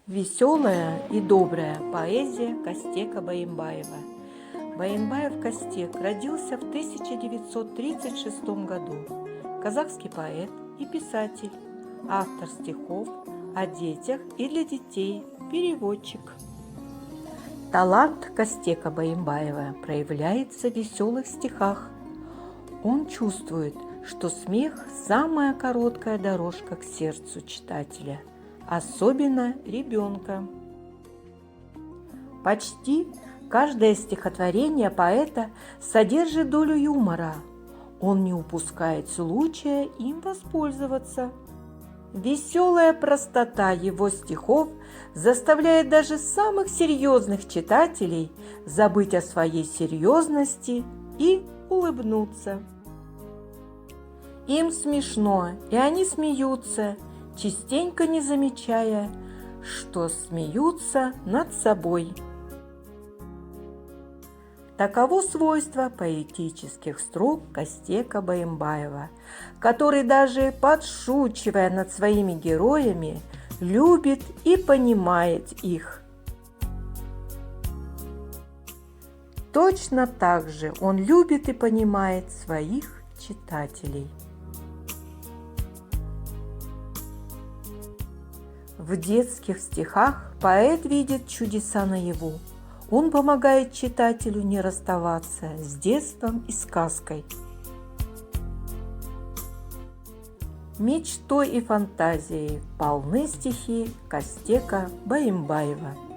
Веселая и добрая поэзия Кастека Байымбаева. Байымбаев Кастек родился в 1936 году. Казахский поэт и писатель, автор стихов о детях и для детей, переводчик. Талант Кастека Байымбаева проявляется в веселых стихах. Он чувствует, что смех – самая короткая дорожка к сердцу читателя, особенно ребенка. Почти каждое стихотворение поэта содержит долю юмора. Он не упускает случая им воспользоваться. Веселая простота его стихов заставляет даже самых серьезных читателей забыть о своей серьезности и улыбнуться. Им смешно, и они смеются, частенько не замечая, что смеются над собой. Таково свойство поэтических строк Кастека Байымбаева, который, даже подшучивая над своими героями, любит и понимает их. Точно так же он любит и понимает своих читателей. В детских стихах поэт видит чудеса наяву. Он помогает читателю не расставаться с детством и сказкой. Мечтой и фантазией полны стихи Кастека Байымбаева.